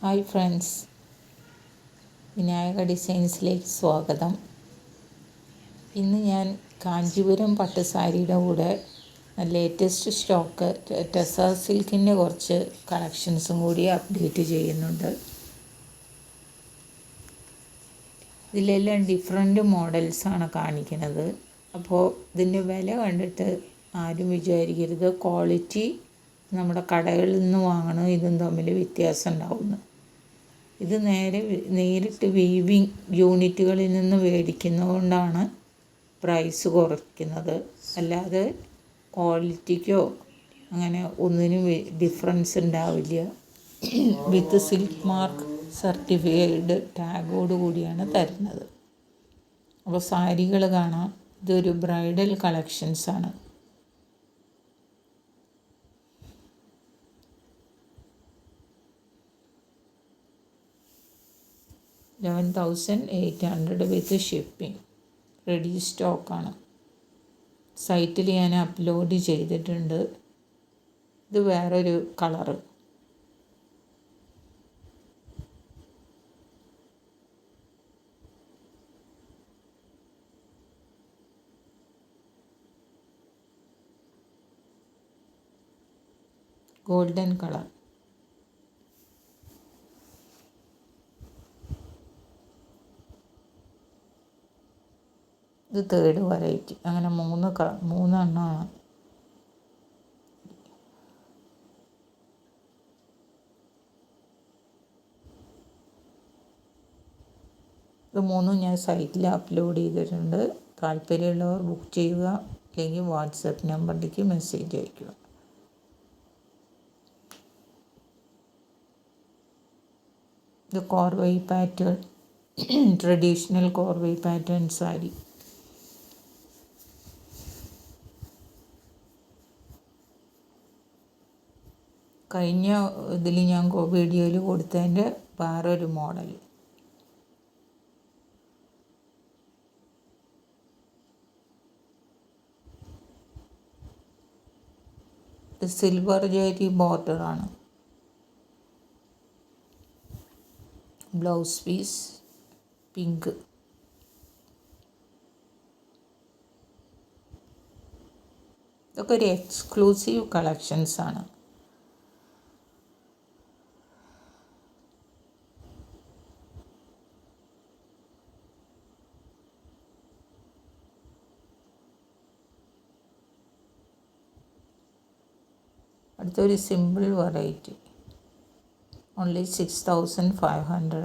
Hi friends, Vinayaka ഡിസൈൻസിലേക്ക് സ്വാഗതം. ഇന്ന് ഞാൻ കാഞ്ചീപുരം പട്ട് സാരിയുടെ കൂടെ ലേറ്റസ്റ്റ് സ്റ്റോക്ക് ടെസർ സിൽക്കിൻ്റെ കുറച്ച് കളക്ഷൻസും കൂടി അപ്ഡേറ്റ് ചെയ്യുന്നുണ്ട്. ഇതിലെല്ലാം ഡിഫറെൻറ്റ് മോഡൽസാണ് കാണിക്കുന്നത്. അപ്പോൾ ഇതിൻ്റെ വില കണ്ടിട്ട് ആരും വിചാരിക്കരുത് ക്വാളിറ്റി നമ്മുടെ കടകളിൽ നിന്ന് വാങ്ങണം ഇതും തമ്മിൽ വ്യത്യാസം ഉണ്ടാവുന്നു. ഇത് നേരിട്ട് വീവിങ് യൂണിറ്റുകളിൽ നിന്ന് മേടിക്കുന്നതുകൊണ്ടാണ് പ്രൈസ് കുറയ്ക്കുന്നത്. അല്ലാതെ ക്വാളിറ്റിക്കോ അങ്ങനെ ഒന്നിനും ഡിഫറൻസ് ഉണ്ടാവില്ല. വിത്ത് സിൽക്ക് മാർക്ക് സർട്ടിഫൈഡ് ടാഗോട് കൂടിയാണ് തരുന്നത്. അപ്പോൾ സാരികൾ കാണാം. ഇതൊരു ബ്രൈഡൽ കളക്ഷൻസാണ്. $11,800 വിത്ത് ഷിപ്പിംഗ്. റെഡി സ്റ്റോക്കാണ്. സൈറ്റിൽ ഞാൻ അപ്ലോഡ് ചെയ്തിട്ടുണ്ട്. ഇത് വേറൊരു കളറ്. Golden colour. ഇത് തേർഡ് വെറൈറ്റി. അങ്ങനെ മൂന്നെണ്ണമാണ്. ഇത് മൂന്നും ഞാൻ സൈറ്റിൽ അപ്ലോഡ് ചെയ്തിട്ടുണ്ട്. താല്പര്യമുള്ളവർ ബുക്ക് ചെയ്യുക, അല്ലെങ്കിൽ വാട്സപ്പ് നമ്പറിലേക്ക് മെസ്സേജ് അയയ്ക്കുക. ഇത് Korvai pattern, traditional Korvai pattern sari. കഴിഞ്ഞ ഇതിൽ ഞാൻ വീഡിയോയിൽ കൊടുത്തതിൻ്റെ വേറൊരു മോഡൽ. ഇത് സിൽവർ ജരി ബോർഡറാണ്. Blouse piece pink. ഇതൊക്കെ ഒരു എക്സ്ക്ലൂസീവ് കളക്ഷൻസാണ്. അടുത്തൊരു simple variety. Only 6,500.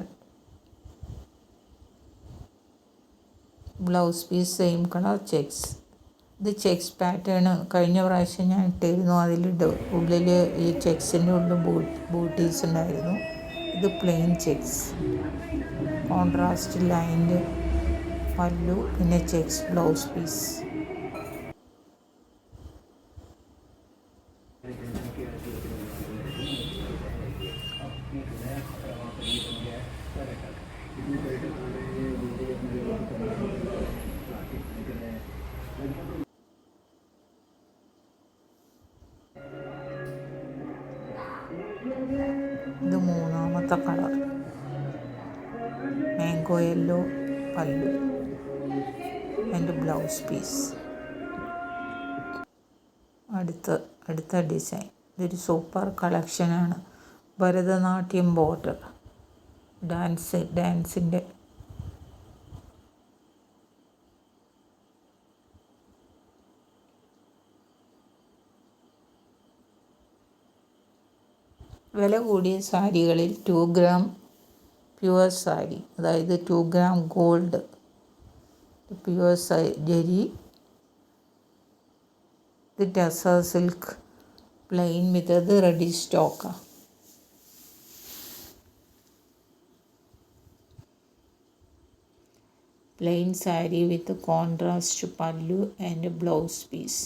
Blouse piece same colour checks. ഇത് ചെക്സ് പാറ്റേൺ കഴിഞ്ഞ പ്രാവശ്യം ഞാൻ ഇട്ടിരുന്നു. ഉള്ളിൽ ഈ ചെക്സിൻ്റെ ഉള്ളിൽ ബൂട്ടീസ് ഉണ്ടായിരുന്നു. ഇത് പ്ലെയിൻ ചെക്സ്. കോൺട്രാസ്റ്റ് ലൈൻ്റെ പല്ലു, പിന്നെ ചെക്സ് ബ്ലൗസ് പീസ്. ഇത് മൂന്നാമത്തെ colour. Mango yellow pallu and blouse piece. അടുത്ത ഡിസൈൻ. ഇതൊരു സൂപ്പർ കളക്ഷനാണ്. ഭരതനാട്യം ബോർഡർ ഡാൻസിൻ്റെ. വില കൂടിയ സാരികളിൽ 2 ഗ്രാം പ്യുവർ സാരി, അതായത് 2 ഗ്രാം ഗോൾഡ് പ്യുവർ ജരി. ഇത് ടെസർ സിൽക്ക് പ്ലെയിൻ വിത്ത്. ഇത് റെഡി സ്റ്റോക്കാണ്. Plain sari with contrast pallu and blouse piece.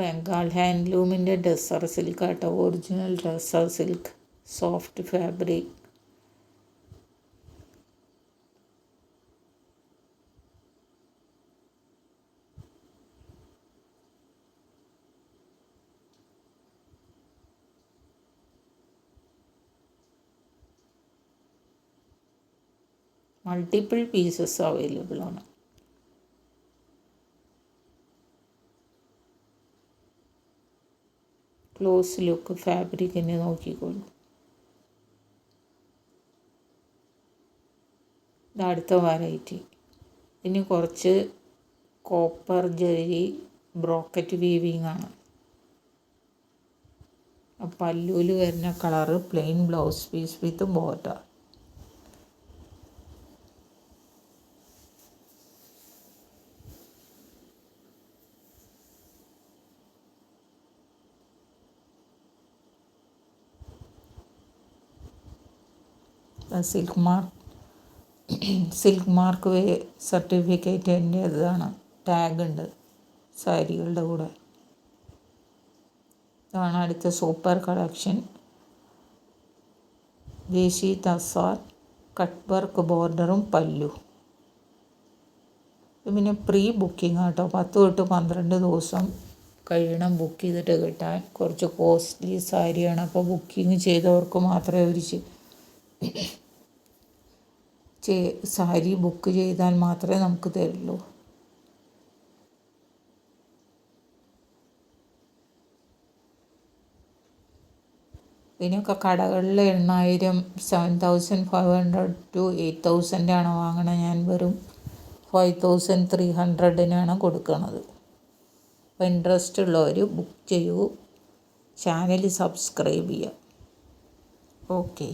Bengal ഹാൻഡ്ലൂമിൻ്റെ ടെസർ സിൽക്ക് ആട്ടോ. Original tussar silk, soft fabric. Multiple pieces available ആണ്. ക്ലോസ് ലുക്ക് ഫാബ്രിക്കിനെ നോക്കിക്കോളൂ. ഇത് അടുത്ത വെറൈറ്റി. ഇതിന് കുറച്ച് കോപ്പർ ജെറി ബ്രോക്കറ്റ് വീവിങ് ആണ്. പല്ലുവിൽ വരുന്ന colour plain blouse piece with border. Silk mark സർട്ടിഫിക്കറ്റിൻ്റെ ഇതാണ്. ടാഗ് ഉണ്ട് സാരികളുടെ കൂടെ. ഇതാണ് അടുത്ത super collection. Desi tussar cut work ബോർഡറും പല്ലു. പിന്നെ പ്രീ ബുക്കിംഗ് ആട്ടോ. 10 തൊട്ട് 12 ദിവസം കഴിയണം ബുക്ക് ചെയ്തിട്ട് കിട്ടാൻ. കുറച്ച് കോസ്റ്റ്ലി സാരിയാണ്. അപ്പോൾ ബുക്കിംഗ് ചെയ്തവർക്ക് മാത്രമേ അവർ സാരി ബുക്ക് ചെയ്താൽ മാത്രമേ നമുക്ക് തരുള്ളൂ. ഇതിനൊക്കെ കടകളിൽ 8,000 7,500 to 8,000 ആണ് വാങ്ങണത്. ഞാൻ വെറും 5,300 കൊടുക്കുന്നത്. അപ്പോൾ ഇൻട്രസ്റ്റ് ഉള്ളവർ ബുക്ക് ചെയ്യൂ. ചാനൽ സബ്സ്ക്രൈബ് ചെയ്യുക. ഓക്കെ.